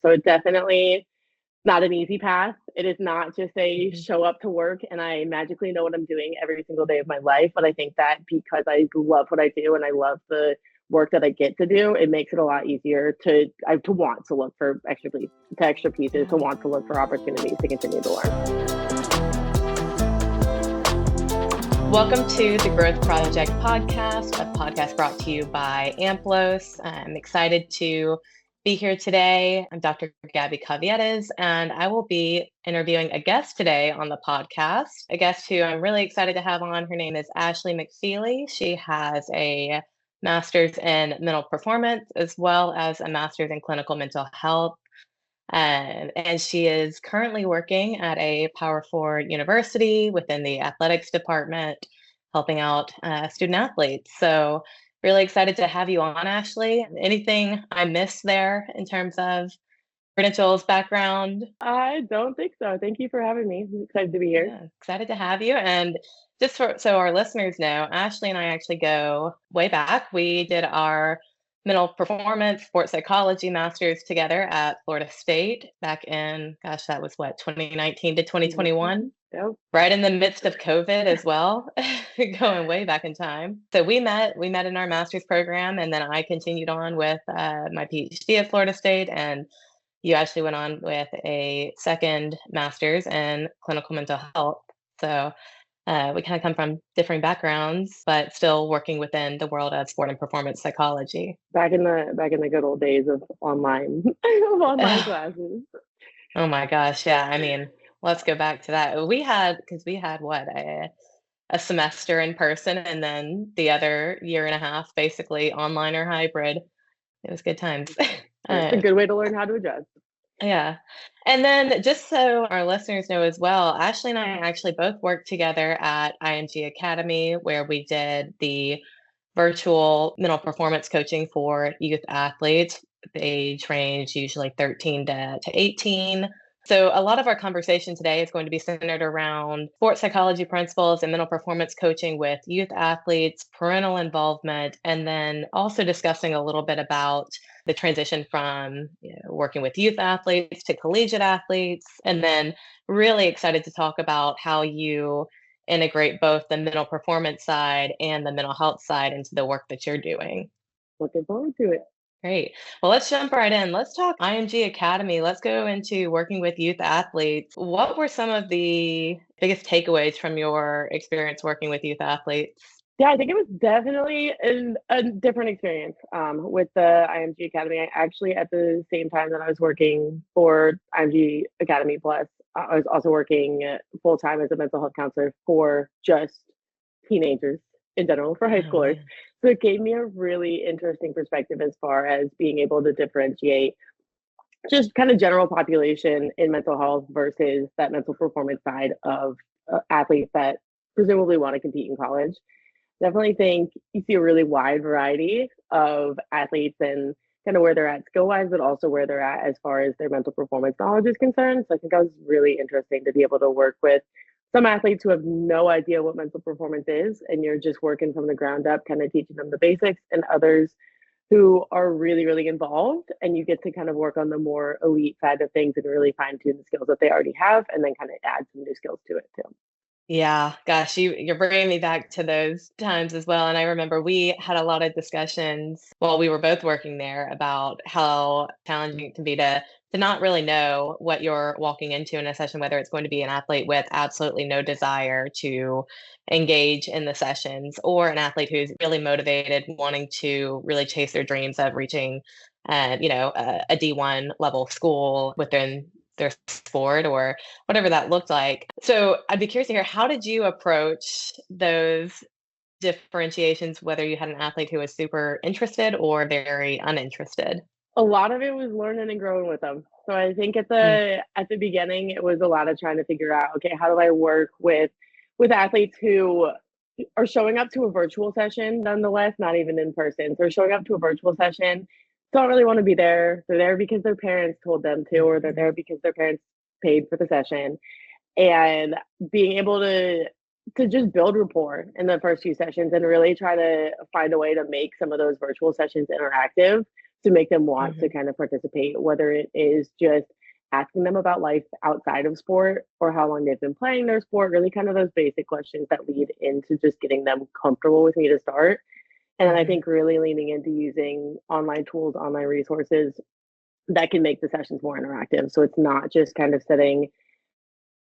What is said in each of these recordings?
So it's definitely not an easy path. It is not just a Mhm. show up to work and I magically know what I'm doing every single day of my life. But I think that because I love what I do and I love the work that I get to do, it makes it a lot easier to want to look for extra pieces, to Yeah. want to look for opportunities to continue to learn. Welcome to the Growth Project podcast, a podcast brought to you by AMPLOS. I'm excited to be here today. I'm Dr. Gabby Caviedes, and I will be interviewing a guest today on the podcast, a guest who I'm really excited to have on. Her name is Ashley McFeeley. She has a master's in mental performance as well as a master's in clinical mental health. And she is currently working at a Power Four university within the athletics department, helping out student athletes. So, really excited to have you on, Ashley. Anything I missed there in terms of credentials, background? I don't think so. Thank you for having me. I'm excited to be here. Yeah, excited to have you. And just so our listeners know, Ashley and I actually go way back. We did our mental performance, sports psychology masters together at Florida State back in, gosh, that was what, 2019 to 2021, Yep. right in the midst of COVID as well, going way back in time. So we met in our master's program, and then I continued on with my PhD at Florida State, and you actually went on with a second master's in clinical mental health. So we kind of come from different backgrounds, but still working within the world of sport and performance psychology. Back in the good old days of online of online classes. Oh my gosh, yeah. I mean, let's go back to that. Because we had what, a semester in person and then the other year and a half basically online or hybrid. It was good times. It's a Uh, good way to learn how to adjust. Yeah. And then just so our listeners know as well, Ashley and I actually both worked together at IMG Academy, where we did the virtual mental performance coaching for youth athletes. The age range usually 13 to 18. So a lot of our conversation today is going to be centered around sports psychology principles and mental performance coaching with youth athletes, parental involvement, and then also discussing a little bit about the transition from working with youth athletes to collegiate athletes, and then really excited to talk about how you integrate both the mental performance side and the mental health side into the work that you're doing. Looking forward to it. Great. Well, let's jump right in. Let's talk IMG Academy. Let's go into working with youth athletes. What were some of the biggest takeaways from your experience working with youth athletes? Yeah, I think it was definitely a different experience with the IMG Academy. I actually, at the same time that I was working for IMG Academy Plus, I was also working full time as a mental health counselor for just teenagers in general, for high Oh, schoolers. man. So it gave me a really interesting perspective as far as being able to differentiate just kind of general population in mental health versus that mental performance side of athletes that presumably want to compete in college. Definitely think you see a really wide variety of athletes and kind of where they're at skill wise, but also where they're at as far as their mental performance knowledge is concerned. So I think that was really interesting to be able to work with some athletes who have no idea what mental performance is, and you're just working from the ground up, kind of teaching them the basics, and others who are really, really involved, and you get to kind of work on the more elite side of things and really fine tune the skills that they already have, and then kind of add some new skills to it too. Yeah, gosh, you're bringing me back to those times as well. And I remember we had a lot of discussions while we were both working there about how challenging it can be to not really know what you're walking into in a session, whether it's going to be an athlete with absolutely no desire to engage in the sessions, or an athlete who's really motivated, wanting to really chase their dreams of reaching, a D1 level school within their sport or whatever that looked like. So I'd be curious to hear, how did you approach those differentiations, whether you had an athlete who was super interested or very uninterested? A lot of it was learning and growing with them. So I think at Mm, the beginning it was a lot of trying to figure out, okay, how do I work with athletes who are showing up to a virtual session nonetheless, not even in person. So they're showing up to a virtual session, don't really want to be there. They're there because their parents told them to, or they're mhm. there because their parents paid for the session. And being able to just build rapport in the first few sessions and really try to find a way to make some of those virtual sessions interactive to make them want to kind of participate, whether it is just asking them about life outside of sport or how long they've been playing their sport, really kind of those basic questions that lead into just getting them comfortable with me to start. And then I think really leaning into using online tools, online resources that can make the sessions more interactive. So it's not just kind of sitting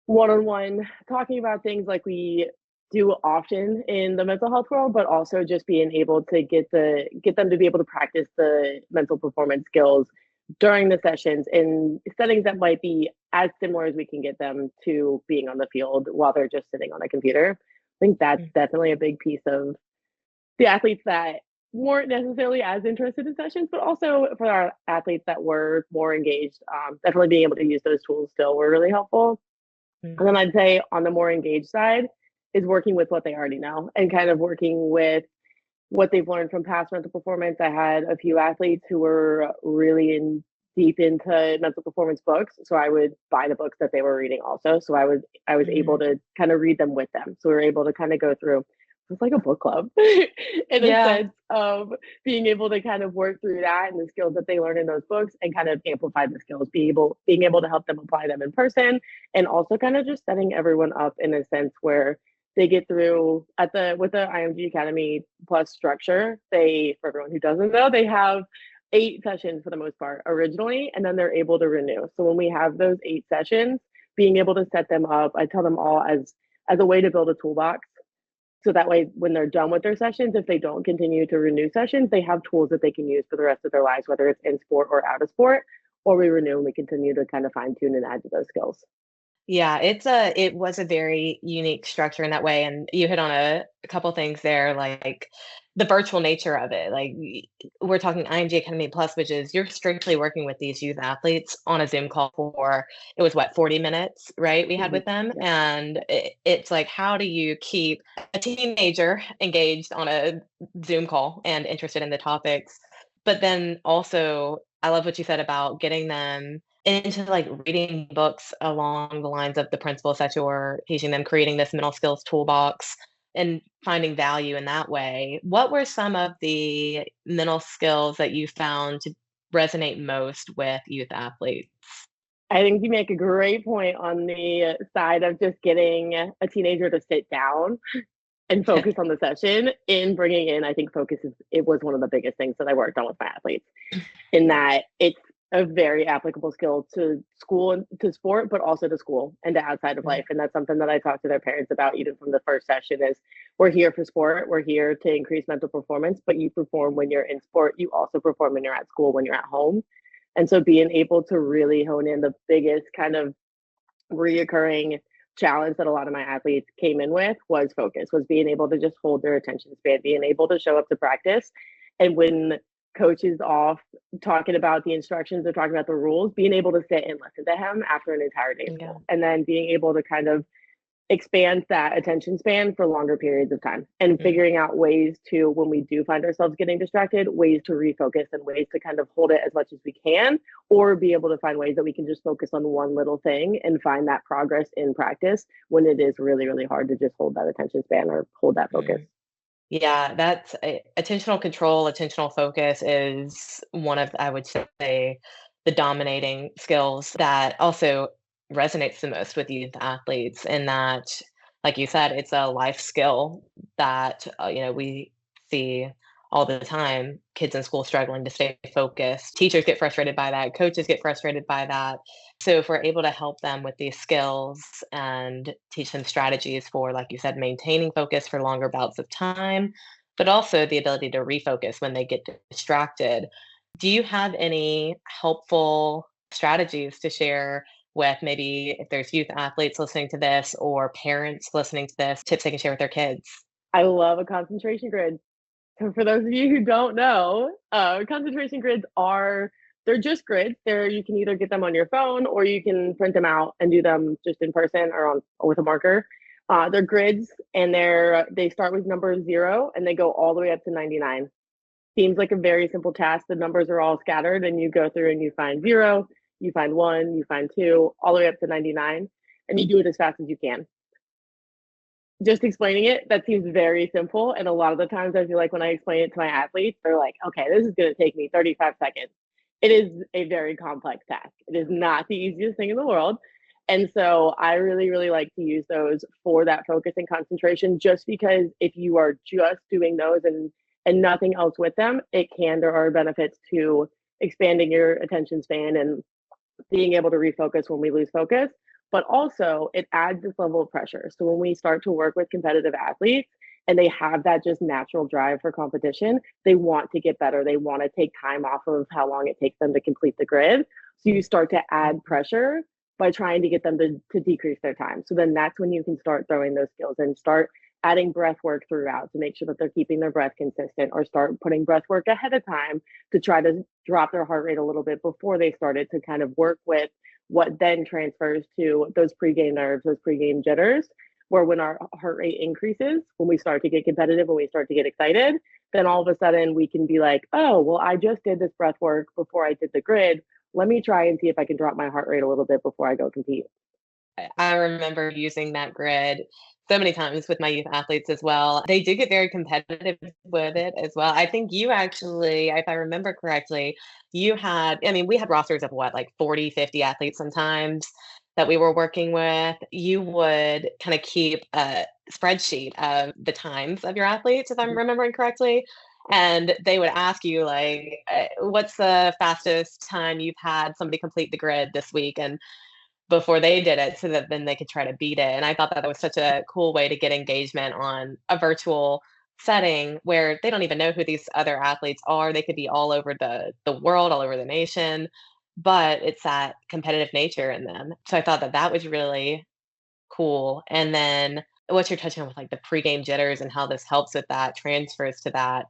one-on-one talking about things like we do often in the mental health world, but also just being able to get them to be able to practice the mental performance skills during the sessions in settings that might be as similar as we can get them to being on the field while they're just sitting on a computer. I think that's definitely a big piece of the athletes that weren't necessarily as interested in sessions, but also for our athletes that were more engaged, definitely being able to use those tools still were really helpful. And then I'd say on the more engaged side is working with what they already know and kind of working with what they've learned from past mental performance. I had a few athletes who were really deep into mental performance books. So I would buy the books that they were reading also. So I was able to kind of read them with them. So we were able to kind of go through, it's like a book club in a sense of being able to kind of work through that and the skills that they learn in those books and kind of amplify the skills, being able to help them apply them in person, and also kind of just setting everyone up in a sense where they get through with the IMG Academy Plus structure. For everyone who doesn't know, they have 8 sessions for the most part originally, and then they're able to renew. So when we have those 8 sessions, being able to set them up, I tell them all as a way to build a toolbox. So that way, when they're done with their sessions, if they don't continue to renew sessions, they have tools that they can use for the rest of their lives, whether it's in sport or out of sport, or we renew and we continue to kind of fine tune and add to those skills. Yeah, it was a very unique structure in that way, and you hit on a couple things there, like the virtual nature of it. Like we're talking IMG Academy Plus, which is you're strictly working with these youth athletes on a Zoom call for it was what 40 minutes, right? We had with them, and it's like how do you keep a teenager engaged on a Zoom call and interested in the topics, but then also I love what you said about getting them into like reading books along the lines of the principles that you're teaching them, creating this mental skills toolbox and finding value in that way. What were some of the mental skills that you found to resonate most with youth athletes? I think you make a great point on the side of just getting a teenager to sit down and focus on the session. In bringing in, I think it was one of the biggest things that I worked on with my athletes, in that it's a very applicable skill to school and to sport, but also to school and to outside of life. And that's something that I talk to their parents about even from the first session is we're here for sport. We're here to increase mental performance, but you perform when you're in sport. You also perform when you're at school, when you're at home. And so being able to really hone in, the biggest kind of reoccurring challenge that a lot of my athletes came in with was focus, was being able to just hold their attention span, being able to show up to practice. And when coach is off talking about the instructions or talking about the rules, being able to sit and listen to him after an entire day of school, and then being able to kind of expand that attention span for longer periods of time, and figuring out ways to, when we do find ourselves getting distracted, ways to refocus and ways to kind of hold it as much as we can, or be able to find ways that we can just focus on one little thing and find that progress in practice when it is really, really hard to just hold that attention span or hold that focus. Yeah, that's attentional control, attentional focus is one of, I would say, the dominating skills that also resonates the most with youth athletes. And that, like you said, it's a life skill that, we see all the time kids in school struggling to stay focused. Teachers get frustrated by that, coaches get frustrated by that. So if we're able to help them with these skills and teach them strategies for, like you said, maintaining focus for longer bouts of time, but also the ability to refocus when they get distracted. Do you have any helpful strategies to share with maybe if there's youth athletes listening to this or parents listening to this, tips they can share with their kids? I love a concentration grid. So for those of you who don't know, concentration grids they're just grids. You can either get them on your phone or you can print them out and do them just in person or with a marker. They're grids, and they start with number 0 and they go all the way up to 99. Seems like a very simple task. The numbers are all scattered and you go through and you find 0, you find 1, you find 2, all the way up to 99, and you do it as fast as you can. just explaining it, that seems very simple. And a lot of the times I feel like when I explain it to my athletes, they're like, okay, this is going to take me 35 seconds. It is a very complex task. It is not the easiest thing in the world. And so I really, really like to use those for that focus and concentration, just because if you are just doing those and nothing else with them, there are benefits to expanding your attention span and being able to refocus when we lose focus. But also, it adds this level of pressure. So when we start to work with competitive athletes and they have that just natural drive for competition, they want to get better. They want to take time off of how long it takes them to complete the grid. So you start to add pressure by trying to get them to decrease their time. So then that's when you can start throwing those skills and start adding breath work throughout to make sure that they're keeping their breath consistent, or start putting breath work ahead of time to try to drop their heart rate a little bit before they started, to kind of work with what then transfers to those pregame nerves, those pregame jitters, where when our heart rate increases, when we start to get competitive, when we start to get excited, then all of a sudden we can be like, oh, well, I just did this breath work before I did the grid. Let me try and see if I can drop my heart rate a little bit before I go compete. I remember using that grid so many times with my youth athletes as well. They do get very competitive with it as well. I think you actually, if I remember correctly, I mean, we had rosters of what, like 40, 50 athletes sometimes that we were working with. You would kind of keep a spreadsheet of the times of your athletes, if I'm remembering correctly. And they would ask you, like, what's the fastest time you've had somebody complete the grid this week? And before they did it, so that then they could try to beat it. And I thought that that was such a cool way to get engagement on a virtual setting where they don't even know who these other athletes are. They could be all over the world, all over the nation, but it's that competitive nature in them. So I thought that that was really cool. And then what you're touching on with like the pregame jitters and how this helps with that transfers to that.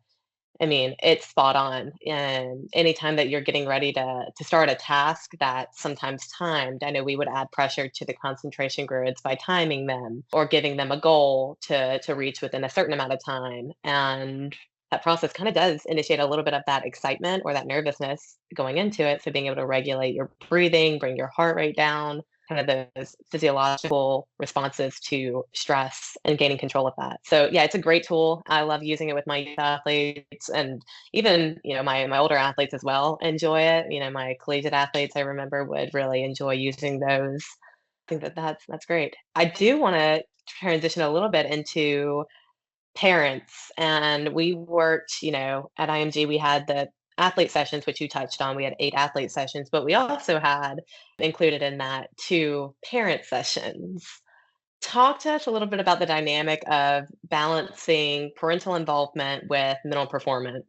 I mean, it's spot on. And anytime that you're getting ready to start a task that's sometimes timed, I know we would add pressure to the concentration grids by timing them or giving them a goal to reach within a certain amount of time. And that process kind of does initiate a little bit of that excitement or that nervousness going into it. So being able to regulate your breathing, bring your heart rate down, kind of those physiological responses to stress and gaining control of that. So yeah, it's a great tool. I love using it with my youth athletes, and even, my older athletes as well enjoy it. My collegiate athletes, I remember, would really enjoy using those. I think that that's great. I do want to transition a little bit into parents, and we worked, at IMG, we had the athlete sessions, which you touched on. We had 8 athlete sessions, but we also had included in that 2 parent sessions. Talk to us a little bit about the dynamic of balancing parental involvement with mental performance.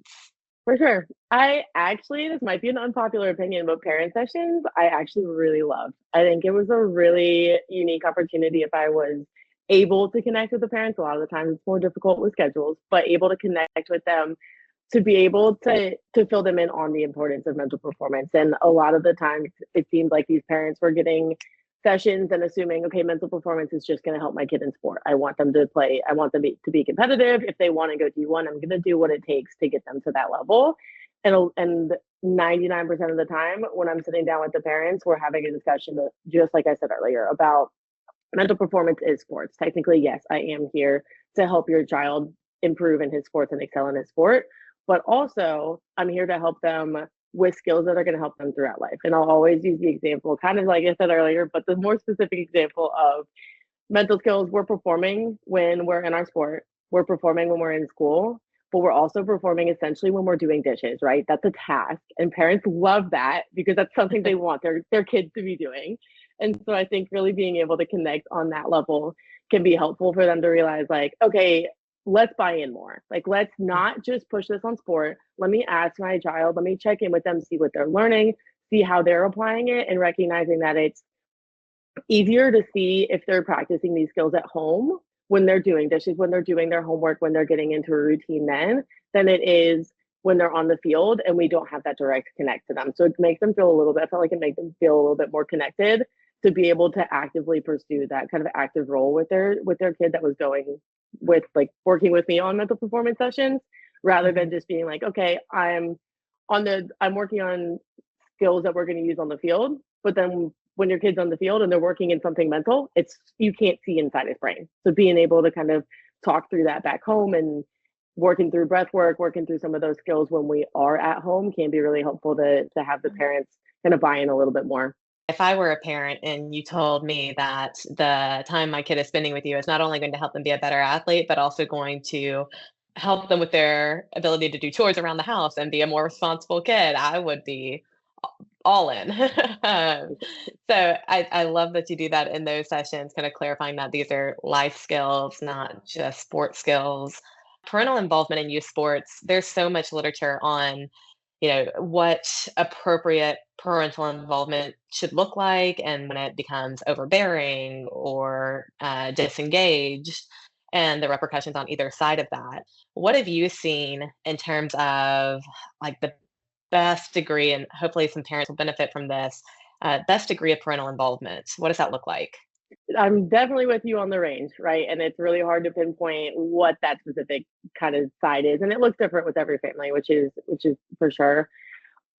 For sure. This might be an unpopular opinion, but parent sessions, I actually really loved. I think it was a really unique opportunity if I was able to connect with the parents. A lot of the times it's more difficult with schedules, but able to connect with them, to be able to fill them in on the importance of mental performance. And a lot of the times it seemed like these parents were getting sessions and assuming, okay, mental performance is just going to help my kid in sport. I want them to play. I want them to be competitive. If they want to go D1, I'm going to do what it takes to get them to that level. And 99% of the time when I'm sitting down with the parents, we're having a discussion, just like I said earlier, about mental performance is sports. Technically, yes, I am here to help your child improve in his sports and excel in his sport, but also I'm here to help them with skills that are going to help them throughout life. And I'll always use the example, kind of like I said earlier, but the more specific example of mental skills. We're performing when we're in our sport, we're performing when we're in school, but we're also performing essentially when we're doing dishes, right? That's a task. And parents love that because that's something they want their kids to be doing. And so I think really being able to connect on that level can be helpful for them to realize, like, okay, let's buy in more. Like, let's not just push this on sport. Let me ask my child, let me check in with them, see what they're learning, see how they're applying it, and recognizing that it's easier to see if they're practicing these skills at home when they're doing dishes, when they're doing their homework, when they're getting into a routine than it is when they're on the field and we don't have that direct connect to them. So it makes them feel a little bit, I felt like it makes them feel a little bit more connected to be able to actively pursue that kind of active role with their kid that was going with, like, working with me on mental performance sessions, rather than just being like, okay, I'm working on skills that we're going to use on the field, but then when your kid's on the field and they're working in something mental, you can't see inside his brain. So being able to kind of talk through that back home and working through breath work, working through some of those skills when we are at home can be really helpful to have the parents kind of buy in a little bit more. If I were a parent and you told me that the time my kid is spending with you is not only going to help them be a better athlete, but also going to help them with their ability to do chores around the house and be a more responsible kid, I would be all in. So I love that you do that in those sessions, kind of clarifying that these are life skills, not just sports skills. Parental involvement in youth sports, there's so much literature on what appropriate parental involvement should look like and when it becomes overbearing or disengaged and the repercussions on either side of that. What have you seen in terms of like the best degree, and hopefully some parents will benefit from this, best degree of parental involvement? What does that look like? I'm definitely with you on the range, right? And it's really hard to pinpoint what that specific kind of side is, and it looks different with every family, which is for sure.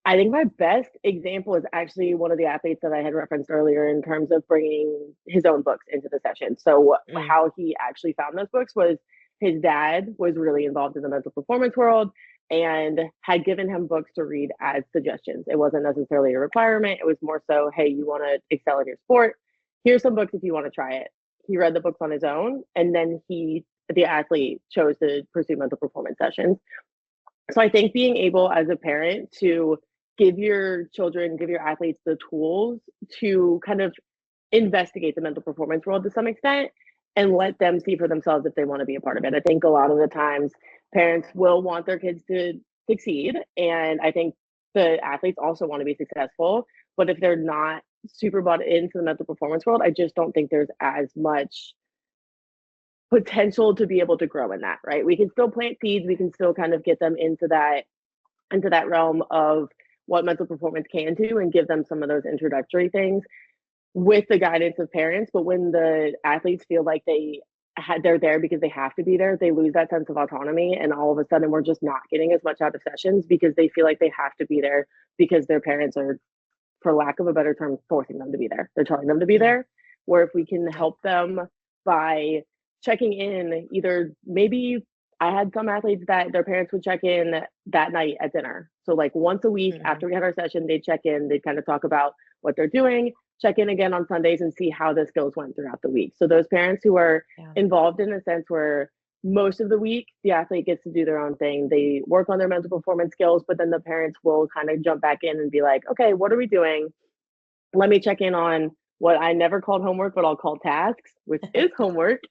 I think my best example is actually one of the athletes that I had referenced earlier in terms of bringing his own books into the session. So how he actually found those books was his dad was really involved in the mental performance world and had given him books to read as suggestions. It wasn't necessarily a requirement. It was more so, hey, you want to excel in your sport? Here's some books if you want to try it. He read the books on his own, and then the athlete, chose to pursue mental performance sessions. So I think being able as a parent to give your athletes the tools to kind of investigate the mental performance world to some extent and let them see for themselves if they want to be a part of it. I think a lot of the times parents will want their kids to succeed, and I think the athletes also want to be successful, but if they're not super bought into the mental performance world, I just don't think there's as much potential to be able to grow in that, right? We can still plant seeds, we can still kind of get them into that realm of what mental performance can do and give them some of those introductory things with the guidance of parents. But when the athletes feel like they're there because they have to be there, they lose that sense of autonomy, and all of a sudden we're just not getting as much out of sessions because they feel like they have to be there because their parents are, for lack of a better term, forcing them to be there. They're telling them to be there. Where if we can help them by checking in, either maybe I had some athletes that their parents would check in that night at dinner. So like once a week after we had our session, they'd check in, they'd kind of talk about what they're doing, check in again on Sundays and see how the skills went throughout the week. So those parents who are involved in a sense where most of the week the athlete gets to do their own thing, they work on their mental performance skills, but then the parents will kind of jump back in and be like, okay, what are we doing? Let me check in on what I never called homework, but I'll call tasks, which is homework.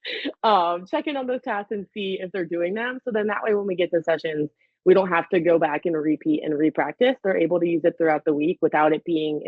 Check in on those tasks and see if they're doing them. So then that way, when we get to sessions, we don't have to go back and repeat and repractice. They're able to use it throughout the week without it feeling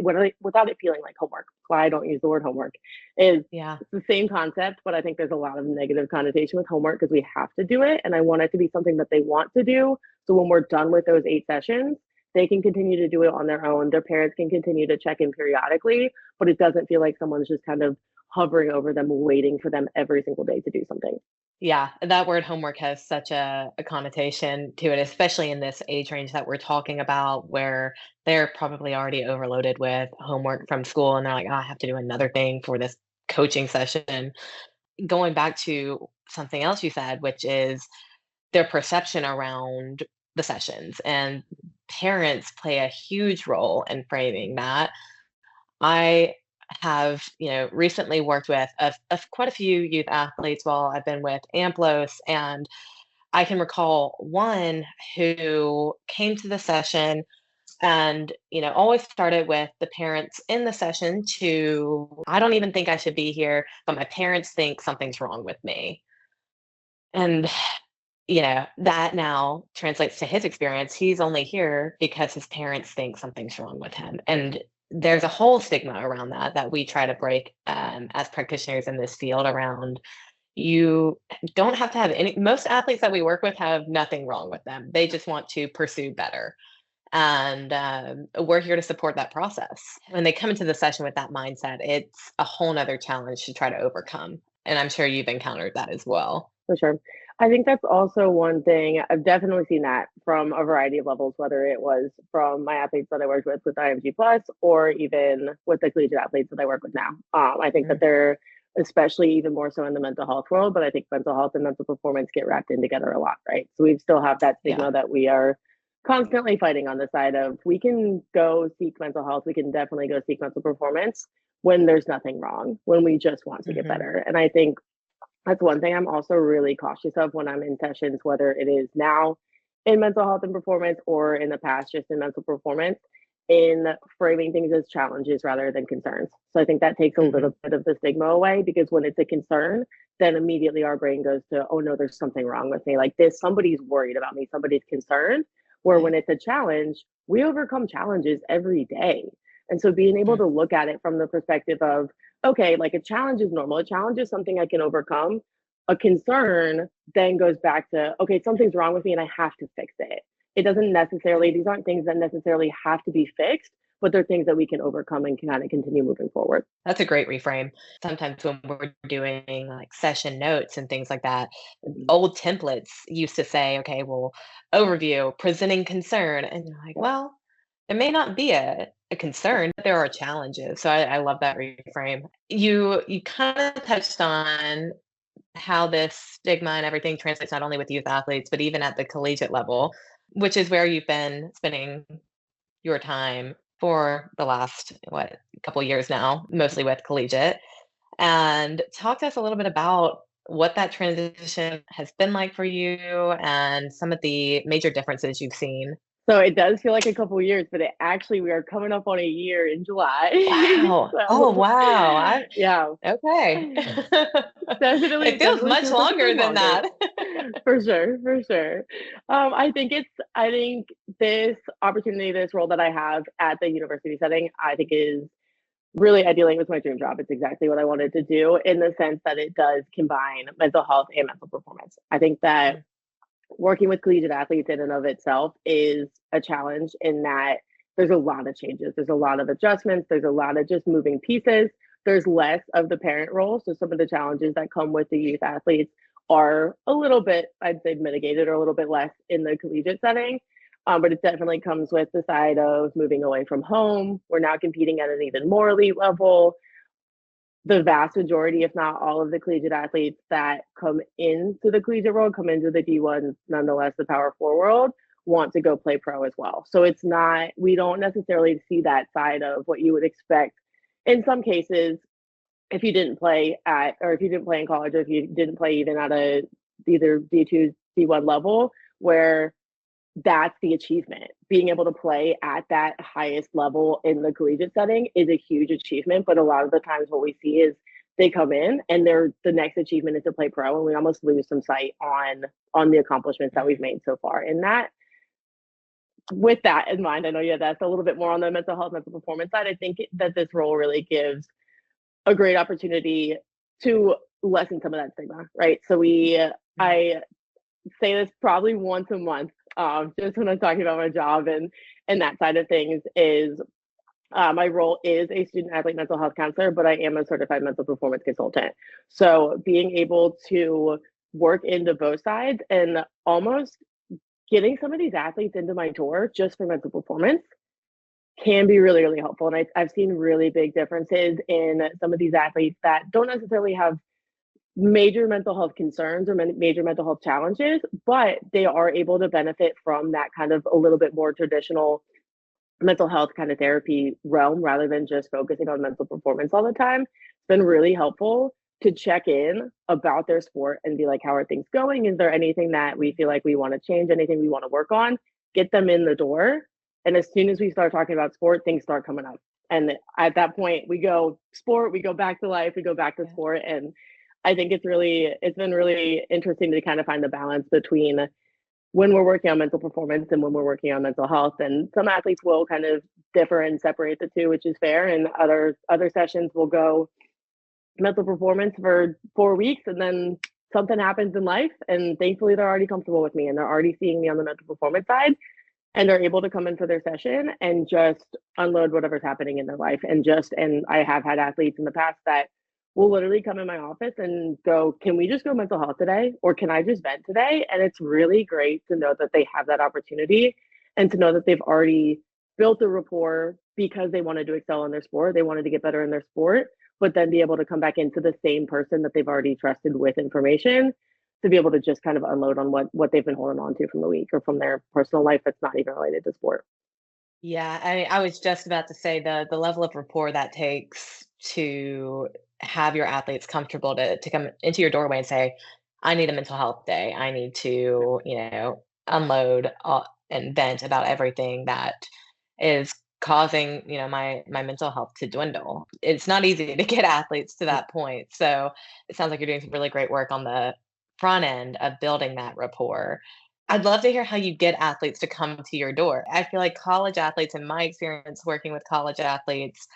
like homework. Why I don't use the word homework is it's the same concept, but I think there's a lot of negative connotation with homework because we have to do it. And I want it to be something that they want to do. So when we're done with those 8 sessions, they can continue to do it on their own. Their parents can continue to check in periodically, but it doesn't feel like someone's just kind of hovering over them, waiting for them every single day to do something. Yeah, that word homework has such a connotation to it, especially in this age range that we're talking about, where they're probably already overloaded with homework from school and they're like, oh, I have to do another thing for this coaching session. Going back to something else you said, which is their perception around the sessions, and parents play a huge role in framing that. I have, recently worked with quite a few youth athletes while I've been with AMPLOS, and I can recall one who came to the session and, always started with the parents in the session I don't even think I should be here, but my parents think something's wrong with me. And that now translates to his experience. He's only here because his parents think something's wrong with him. And there's a whole stigma around that we try to break as practitioners in this field around. You don't have to have most athletes that we work with have nothing wrong with them. They just want to pursue better. And we're here to support that process. When they come into the session with that mindset, it's a whole nother challenge to try to overcome. And I'm sure you've encountered that as well. For sure. I think that's also one thing. I've definitely seen that from a variety of levels, whether it was from my athletes that I worked with IMG Plus, or even with the collegiate athletes that I work with now. I think that they're especially even more so in the mental health world, but I think mental health and mental performance get wrapped in together a lot, right? So we still have that stigma that we are constantly fighting on the side of we can go seek mental health, we can definitely go seek mental performance when there's nothing wrong, when we just want to get better. And I think that's one thing I'm also really cautious of when I'm in sessions, whether it is now in mental health and performance or in the past just in mental performance, in framing things as challenges rather than concerns. So I think that takes a little bit of the stigma away, because when it's a concern, then immediately our brain goes to, oh no, there's something wrong with me. Like this, somebody's worried about me, somebody's concerned. Where when it's a challenge, we overcome challenges every day. And so being able to look at it from the perspective of, okay, like a challenge is normal. A challenge is something I can overcome. A concern then goes back to, okay, something's wrong with me and I have to fix it. It doesn't necessarily, these aren't things that necessarily have to be fixed, but they're things that we can overcome and can kind of continue moving forward. That's a great reframe. Sometimes when we're doing like session notes and things like that, old templates used to say, okay, well, overview, presenting concern. And you're like, well, it may not be a concern, but there are challenges. So I love that reframe. You kind of touched on how this stigma and everything translates not only with youth athletes, but even at the collegiate level, which is where you've been spending your time for the last, what, couple years now, mostly with collegiate. And talk to us a little bit about what that transition has been like for you and some of the major differences you've seen. So it does feel like a couple of years, but we are coming up on a year in July. Wow. Oh, wow. Yeah. Okay. Definitely, It feels definitely much feels like it's longer been than longer. that. For sure, for sure. I think this opportunity, this role that I have at the university setting, I think is really ideally, it was my dream job. It's exactly what I wanted to do, in the sense that it does combine mental health and mental performance. I think that working with collegiate athletes in and of itself is a challenge, in that there's a lot of changes, there's a lot of adjustments, there's a lot of just moving pieces. There's less of the parent role. So some of the challenges that come with the youth athletes are a little bit, I'd say, mitigated, or a little bit less in the collegiate setting. But it definitely comes with the side of moving away from home. We're now competing at an even more elite level. The vast majority, if not all, of the collegiate athletes that come into the collegiate world, come into the D1, nonetheless, the Power Four world, want to go play pro as well. So it's not, we don't necessarily see that side of what you would expect in some cases if you didn't play at, or if you didn't play in college, or if you didn't play even at a either D2, D1 level, where that's the achievement. Being able to play at that highest level in the collegiate setting is a huge achievement. But a lot of the times what we see is they come in and the next achievement is to play pro, and we almost lose some sight on the accomplishments that we've made so far in that. With that in mind, I know that's a little bit more on the mental health, mental performance side. I think that this role really gives a great opportunity to lessen some of that stigma, right? So I say this probably once a month, just when I'm talking about my job and that side of things, is my role is a student athlete mental health counselor, but I am a certified mental performance consultant. So being able to work into both sides and almost getting some of these athletes into my door just for mental performance can be really, really helpful. And I've seen really big differences in some of these athletes that don't necessarily have major mental health concerns or major mental health challenges, but they are able to benefit from that kind of a little bit more traditional mental health kind of therapy realm, rather than just focusing on mental performance all the time. It's been really helpful to check in about their sport and be like, how are things going? Is there anything that we feel like we want to change, anything we want to work on? Get them in the door. And as soon as we start talking about sport, things start coming up. And at that point, we go sport, we go back to life, we go back to sport. And I think it's been really interesting to kind of find the balance between when we're working on mental performance and when we're working on mental health. And some athletes will kind of differ and separate the two, which is fair. And other sessions will go mental performance for 4 weeks, and then something happens in life, and thankfully they're already comfortable with me and they're already seeing me on the mental performance side, and they're able to come in for their session and just unload whatever's happening in their life. And I have had athletes in the past that will literally come in my office and go, can we just go mental health today? Or can I just vent today? And it's really great to know that they have that opportunity and to know that they've already built a rapport because they wanted to excel in their sport. They wanted to get better in their sport, but then be able to come back into the same person that they've already trusted with information to be able to just kind of unload on what they've been holding on to from the week or from their personal life that's not even related to sport. Yeah, I was just about to say the level of rapport that takes to have your athletes comfortable to come into your doorway and say, "I need a mental health day. I need to, unload and vent about everything that is causing, my mental health to dwindle." It's not easy to get athletes to that point. So it sounds like you're doing some really great work on the front end of building that rapport. I'd love to hear how you get athletes to come to your door. I feel like college athletes, in my experience working with college athletes,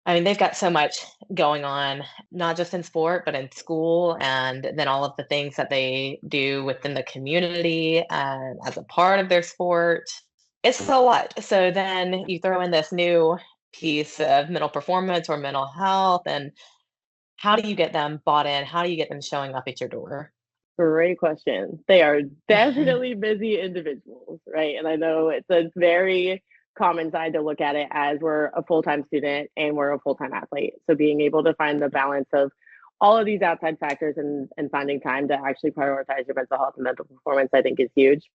I mean, they've got so much going on, not just in sport, but in school, and then all of the things that they do within the community as a part of their sport. It's a lot. So then you throw in this new piece of mental performance or mental health, and how do you get them bought in? How do you get them showing up at your door? Great question. They are definitely busy individuals, right? And I know it's a very common side to look at it as we're a full-time student and we're a full-time athlete. So being able to find the balance of all of these outside factors and finding time to actually prioritize your mental health and mental performance, I think is huge.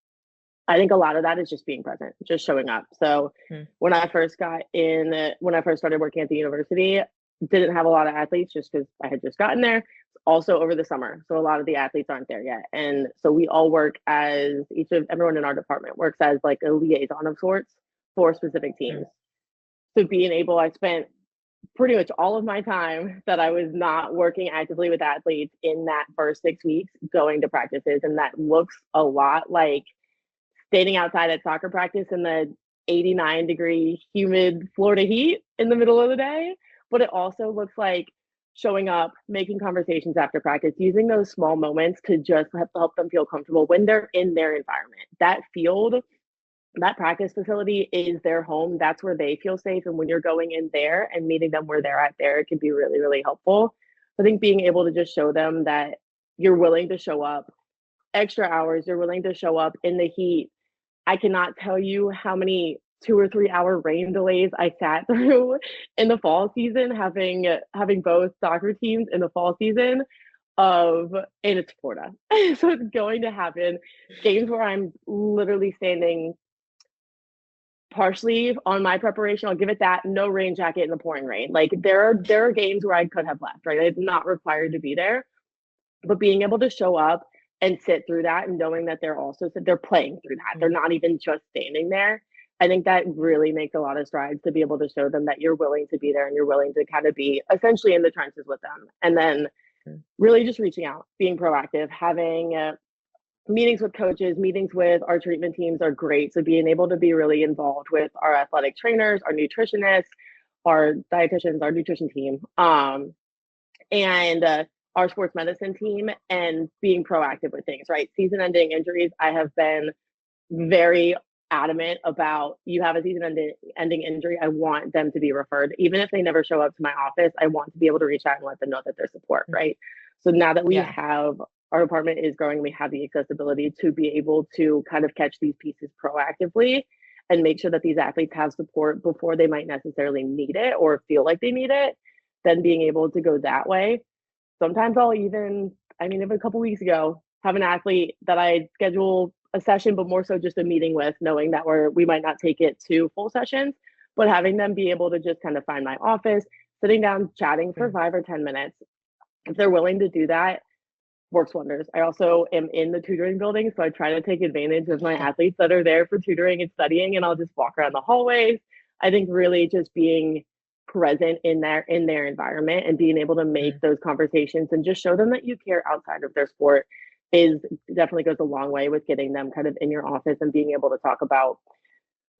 I think a lot of that is just being present, just showing up. So Mm. when I first started working at the university, didn't have a lot of athletes just because I had just gotten there. Also over the summer, so a lot of the athletes aren't there yet, and so we all work as everyone in our department works as like a liaison of sorts for specific teams. So I spent pretty much all of my time that I was not working actively with athletes in that first 6 weeks going to practices, and that looks a lot like standing outside at soccer practice in the 89-degree humid Florida heat in the middle of the day. But it also looks like showing up, making conversations after practice, using those small moments to just help them feel comfortable when they're in their environment. That field, that practice facility is their home. That's where they feel safe. And when you're going in there and meeting them where they're at there, it can be really, really helpful. I think being able to just show them that you're willing to show up extra hours, you're willing to show up in the heat. I cannot tell you how many 2 or 3 hour rain delays I sat through in the fall season, having both soccer teams in the fall season and it's Florida. So it's going to happen. Games where I'm literally standing partially on my preparation, I'll give it that, no rain jacket in the pouring rain. Like there are games where I could have left, right? It's not required to be there. But being able to show up and sit through that and knowing that they're playing through that. They're not even just standing there. I think that really makes a lot of strides to be able to show them that you're willing to be there and you're willing to kind of be essentially in the trenches with them. And then really just reaching out, being proactive, having meetings with coaches, meetings with our treatment teams are great. So being able to be really involved with our athletic trainers, our nutritionists, our dietitians, our nutrition team, and our sports medicine team, and being proactive with things, right? Season ending injuries, I have been very adamant about. You have a season ending injury, I want them to be referred. Even if they never show up to my office, I want to be able to reach out and let them know that there's support, right? So now that we have, our department is growing, we have the accessibility to be able to kind of catch these pieces proactively and make sure that these athletes have support before they might necessarily need it or feel like they need it, then being able to go that way. Sometimes even a couple weeks ago, have an athlete that I schedule a session, but more so just a meeting with, knowing that we might not take it to full sessions, but having them be able to just kind of find my office, sitting down, chatting for 5 or 10 minutes. If they're willing to do that, works wonders. I also am in the tutoring building, so I try to take advantage of my athletes that are there for tutoring and studying, and I'll just walk around the hallways. I think really just being present in their environment and being able to make those conversations and just show them that you care outside of their sport definitely goes a long way with getting them kind of in your office and being able to talk about,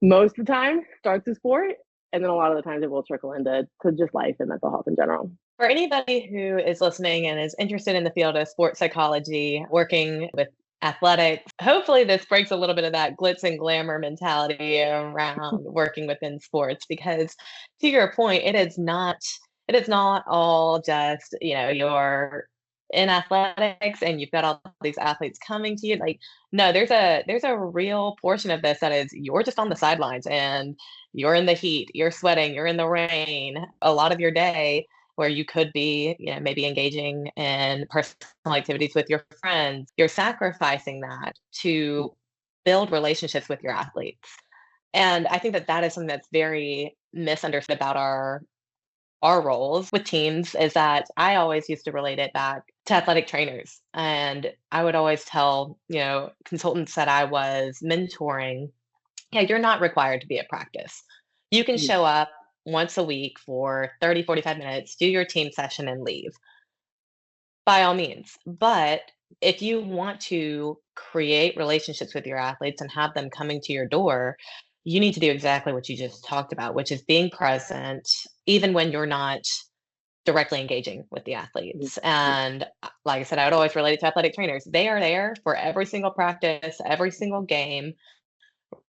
most of the time starts with sport, and then a lot of the times it will trickle into just life and mental health in general. For anybody who is listening and is interested in the field of sports psychology, working with athletics, hopefully this breaks a little bit of that glitz and glamour mentality around working within sports, because to your point, it is not It is not all just, you're in athletics and you've got all these athletes coming to you. Like, no, there's a real portion of this that is you're just on the sidelines and you're in the heat, you're sweating, you're in the rain a lot of your day where you could be, maybe engaging in personal activities with your friends. You're sacrificing that to build relationships with your athletes. And I think that that is something that's very misunderstood about our roles with teams is that I always used to relate it back to athletic trainers. And I would always tell, consultants that I was mentoring, yeah, you're not required to be at practice. You can Mhm. show up once a week for 30, 45 minutes, do your team session and leave by all means. But if you want to create relationships with your athletes and have them coming to your door, you need to do exactly what you just talked about, which is being present, even when you're not directly engaging with the Mhm. athletes. Yeah. And like I said, I would always relate it to athletic trainers. They are there for every single practice, every single game,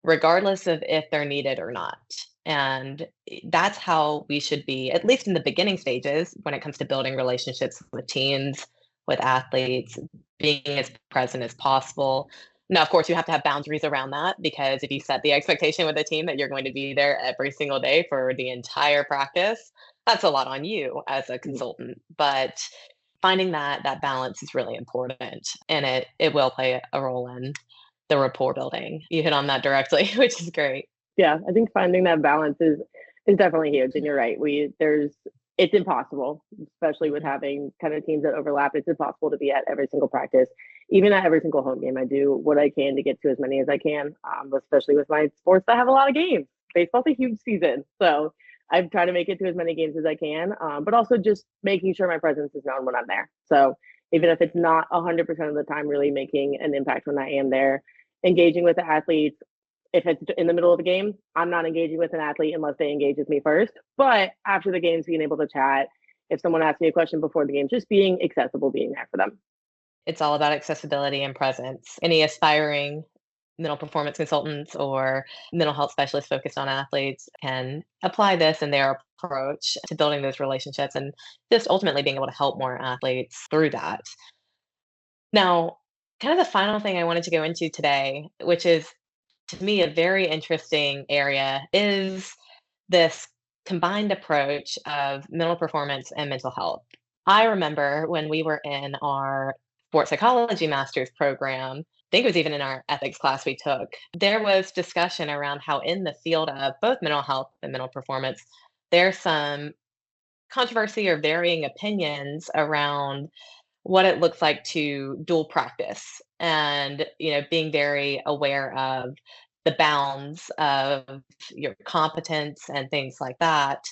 regardless of if they're needed or not. And that's how we should be, at least in the beginning stages, when it comes to building relationships with teams, with athletes, being as present as possible. Now, of course, you have to have boundaries around that because if you set the expectation with a team that you're going to be there every single day for the entire practice, that's a lot on you as a Mhm. consultant. But finding that balance is really important, and it will play a role in the rapport building. You hit on that directly, which is great. Yeah, I think finding that balance is definitely huge. And you're right. It's impossible, especially with Mhm. having kind of teams that overlap. It's impossible to be at every single practice, even at every single home game. I do what I can to get to as many as I can, especially with my sports that have a lot of games. Baseball's a huge season, so I try to make it to as many games as I can. But also just making sure my presence is known when I'm there. So even if it's not 100% of the time, really making an impact when I am there, engaging with the athletes, if it's in the middle of a game, I'm not engaging with an athlete unless they engage with me first. But after the games, being able to chat, if someone asks me a question before the game, just being accessible, being there for them. It's all about accessibility and presence. Any aspiring mental performance consultants or mental health specialists focused on athletes can apply this in their approach to building those relationships and just ultimately being able to help more athletes through that. Now, kind of the final thing I wanted to go into today, which is to me a very interesting area, is this combined approach of mental performance and mental health. I remember when we were in our sports psychology master's program, I think it was even in our ethics class we took, there was discussion around how in the field of both mental health and mental performance, there's some controversy or varying opinions around what it looks like to dual practice and being very aware of the bounds of your competence and things like that.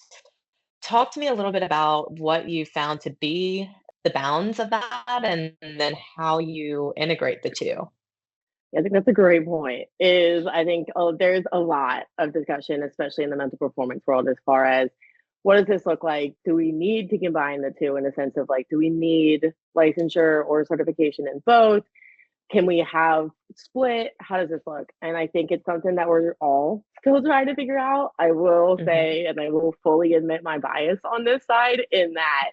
Talk to me a little bit about what you found to be the bounds of that and then how you integrate the two. I think that's a great point. Is I think there's a lot of discussion, especially in the mental performance world, as far as what does this look like? Do we need to combine the two in a sense of like, do we need licensure or certification in both? Can we have split? How does this look? And I think it's something that we're all still trying to figure out. I will Mhm. say, and I will fully admit my bias on this side, in that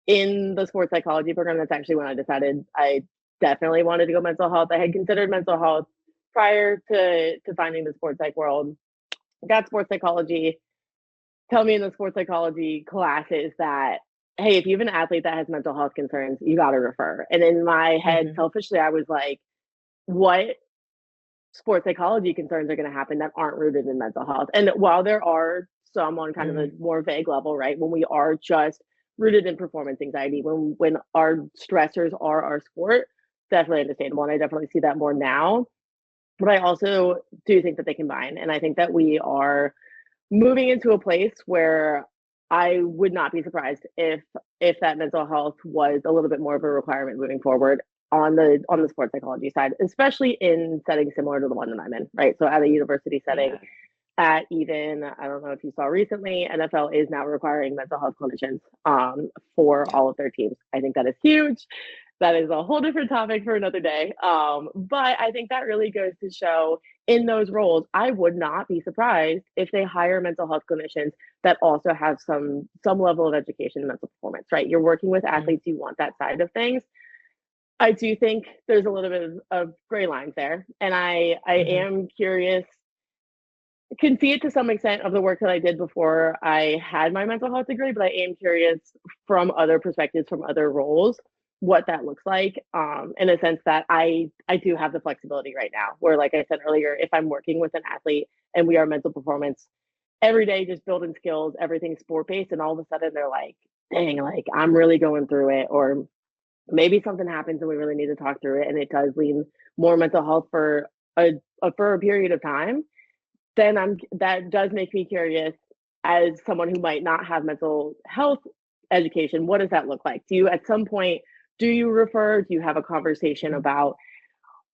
in the sports psychology program, that's actually when I decided I definitely wanted to go mental health. I had considered mental health prior to finding the sports psych world. Got sports psychology. Tell me in the sports psychology classes that, hey, if you have an athlete that has mental health concerns, you got to refer. And in my head, Mhm. selfishly, I was like, what sports psychology concerns are going to happen that aren't rooted in mental health? And while there are some on kind of a Mm. more vague level, right, when we are just rooted in performance anxiety, when our stressors are our sport, definitely understandable. And I definitely see that more now. But I also do think that they combine. And I think that we are moving into a place where I would not be surprised if that mental health was a little bit more of a requirement moving forward on the sports psychology side, especially in settings similar to the one that I'm in, right? So at a university setting, Yeah. at even I don't know if you saw recently, NFL is now requiring mental health clinicians for all of their teams. I think that is huge. That is a whole different topic for another day. But I think that really goes to show in those roles, I would not be surprised if they hire mental health clinicians that also have some level of education in mental performance, right? You're working with athletes, you want that side of things. I do think there's a little bit of gray lines there. And I am curious, can see it to some extent of the work that I did before I had my mental health degree, but I am curious from other perspectives, from other roles, what that looks like. In a sense that I do have the flexibility right now, where, like I said earlier, if I'm working with an athlete and we are mental performance every day, just building skills, everything's sport based, and all of a sudden they're like, dang, like I'm really going through it, or maybe something happens and we really need to talk through it, and it does lean more mental health for a period of time, then that does make me curious as someone who might not have mental health education. What does that look like? Do you, at some point, do you refer? Do you have a conversation about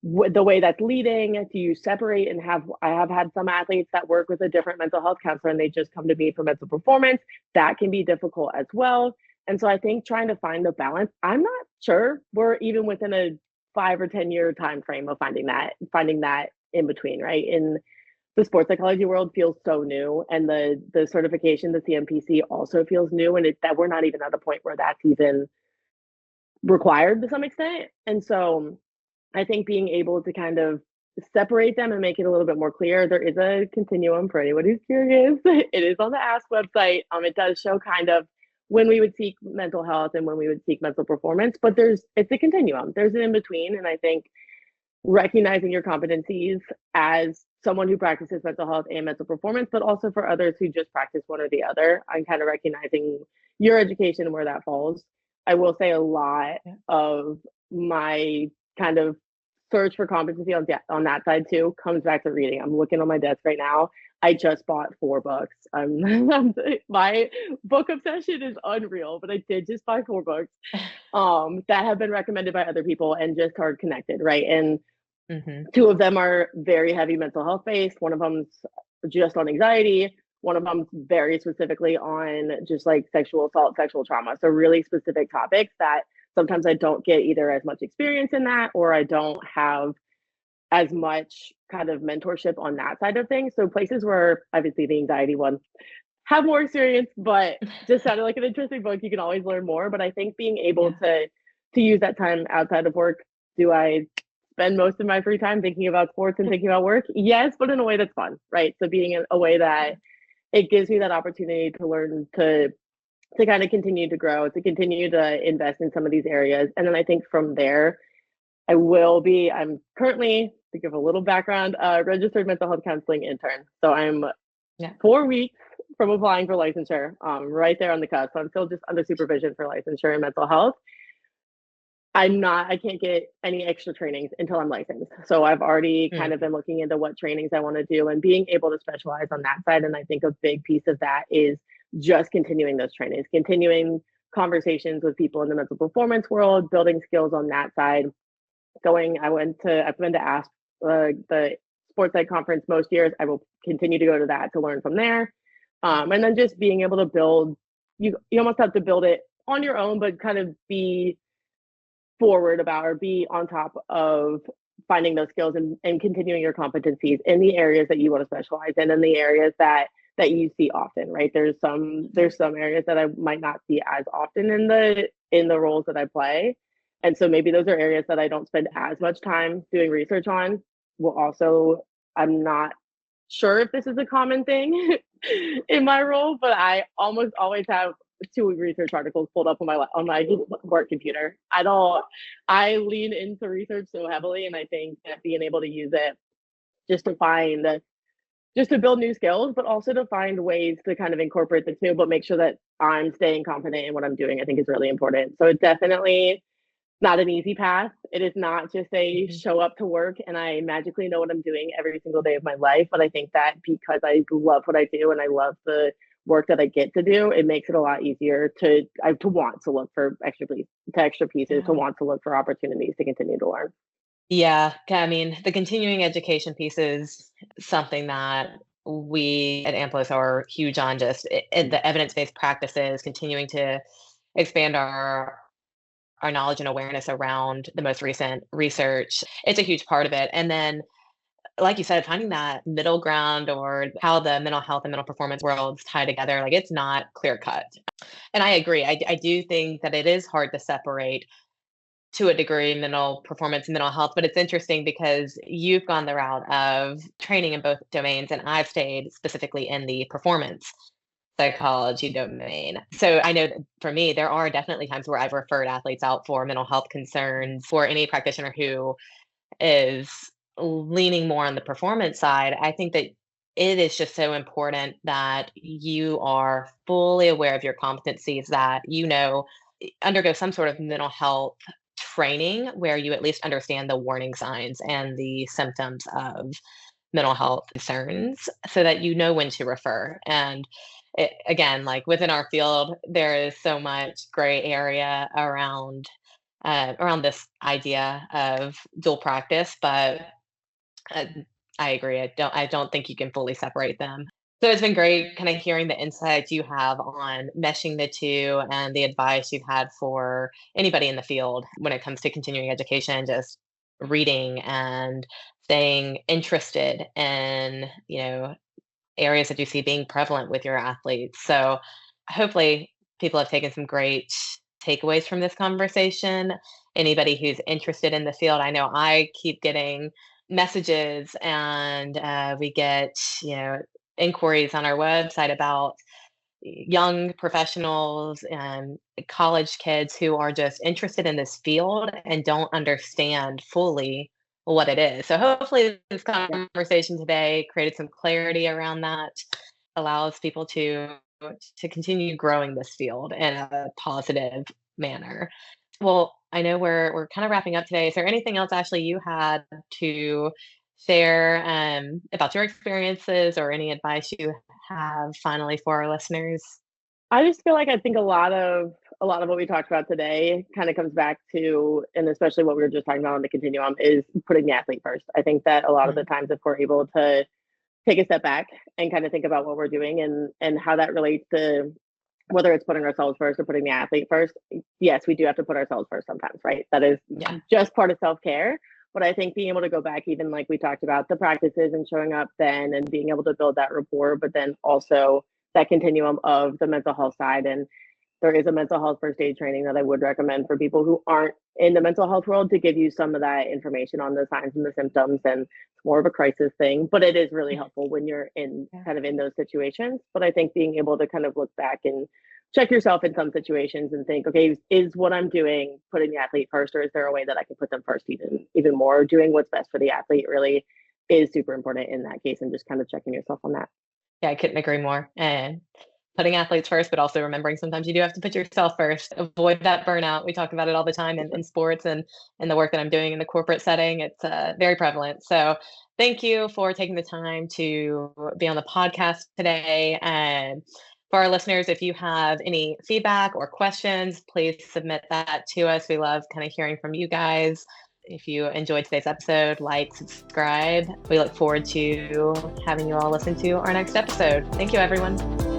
the way that's leading? Do you separate and I have had some athletes that work with a different mental health counselor and they just come to me for mental performance. That can be difficult as well. And so I think trying to find the balance, I'm not sure we're even within a 5 or 10 year time frame of finding that in between, right? In the sports psychology world feels so new, and the certification, the CMPC, also feels new, and that we're not even at a point where that's even required to some extent. And so I think being able to kind of separate them and make it a little bit more clear. There is a continuum for anyone who's curious. It is on the Ask website. It does show kind of when we would seek mental health and when we would seek mental performance, but it's a continuum. There's an in between, and I think recognizing your competencies as someone who practices mental health and mental performance, but also for others who just practice one or the other, I'm kind of recognizing your education and where that falls. I will say a lot of my kind of search for competency on that side too comes back to reading. I'm looking on my desk right now. I just bought 4 books. My book obsession is unreal, but I did just buy 4 books that have been recommended by other people and just are connected, right? And 2 of them are very heavy mental health based. One of them's just on anxiety. One of them's very specifically on just like sexual assault, sexual trauma. So really specific topics that sometimes I don't get either as much experience in that, or I don't have as much kind of mentorship on that side of things. So places where obviously the anxiety one have more experience, but just sounded like an interesting book. You can always learn more. But I think being able to use that time outside of work, do I spend most of my free time thinking about sports and thinking about work? Yes, but in a way that's fun, right? So being in a way that it gives me that opportunity to learn to kind of continue to grow, to continue to invest in some of these areas. And then I think from there, I'm currently, to give a little background, registered mental health counseling intern. So I'm 4 weeks from applying for licensure, right there on the cusp. So I'm still just under supervision for licensure in mental health. I can't get any extra trainings until I'm licensed. So I've already kind of been looking into what trainings I want to do and being able to specialize on that side. And I think a big piece of that is just continuing those trainings, continuing conversations with people in the mental performance world, building skills on that side. I've been to ASP, the sports psych conference most years. I will continue to go to that to learn from there. And then just being able to build, you almost have to build it on your own, but kind of be forward about or be on top of finding those skills and continuing your competencies in the areas that you want to specialize in the areas that you see often, right? There's some areas that I might not see as often in the roles that I play. And so maybe those are areas that I don't spend as much time doing research on. I'm not sure if this is a common thing in my role, but I almost always have 2 research articles pulled up on my work computer. I lean into research so heavily, and I think that being able to use it just to build new skills, but also to find ways to kind of incorporate the 2, but make sure that I'm staying confident in what I'm doing, I think is really important. So it's definitely not an easy path. It is not just a show up to work and I magically know what I'm doing every single day of my life. But I think that because I love what I do and I love the work that I get to do, it makes it a lot easier to want to look for extra pieces, to want to look for opportunities to continue to learn. Yeah, I mean, the continuing education piece is something that we at AMPLOS are huge on, just the evidence-based practices, continuing to expand our knowledge and awareness around the most recent research. It's a huge part of it. And then like you said, finding that middle ground or how the mental health and mental performance worlds tie together, like it's not clear cut. And I agree. I do think that it is hard to separate to a degree mental performance and mental health, but it's interesting because you've gone the route of training in both domains and I've stayed specifically in the performance psychology domain. So I know that for me, there are definitely times where I've referred athletes out for mental health concerns. For any practitioner who is leaning more on the performance side, I think that it is just so important that you are fully aware of your competencies, that undergo some sort of mental health training where you at least understand the warning signs and the symptoms of mental health concerns so that you know when to refer. And again, like within our field, there is so much gray area around this idea of dual practice, but uh, I agree. I don't think you can fully separate them. So it's been great kind of hearing the insights you have on meshing the two and the advice you've had for anybody in the field when it comes to continuing education, just reading and staying interested in, areas that you see being prevalent with your athletes. So hopefully people have taken some great takeaways from this conversation. Anybody who's interested in the field, I know I keep getting messages and we get, inquiries on our website about young professionals and college kids who are just interested in this field and don't understand fully what it is. So hopefully this conversation today created some clarity around that, allows people to continue growing this field in a positive manner. Well, I know we're kind of wrapping up today. Is there anything else, Ashley, you had to share about your experiences or any advice you have finally for our listeners? I just feel like I think a lot of what we talked about today kind of comes back to, and especially what we were just talking about on the continuum, is putting the athlete first. I think that a lot of the times, if we're able to take a step back and kind of think about what we're doing and how that relates to whether it's putting ourselves first or putting the athlete first, yes, we do have to put ourselves first sometimes, right? That is just part of self-care. But I think being able to go back, even like we talked about the practices and showing up then and being able to build that rapport, but then also that continuum of the mental health side. And there is a mental health first aid training that I would recommend for people who aren't in the mental health world to give you some of that information on the signs and the symptoms. And it's more of a crisis thing, but it is really helpful when you're in kind of in those situations. But I think being able to kind of look back and check yourself in some situations and think, okay, is what I'm doing putting the athlete first, or is there a way that I can put them first even more? Doing what's best for the athlete really is super important in that case, and just kind of checking yourself on that. Yeah, I couldn't agree more. And putting athletes first, but also remembering sometimes you do have to put yourself first. Avoid that burnout. We talk about it all the time in sports and the work that I'm doing in the corporate setting. It's very prevalent. So thank you for taking the time to be on the podcast today. And for our listeners, if you have any feedback or questions, please submit that to us. We love kind of hearing from you guys. If you enjoyed today's episode, like, subscribe. We look forward to having you all listen to our next episode. Thank you, everyone.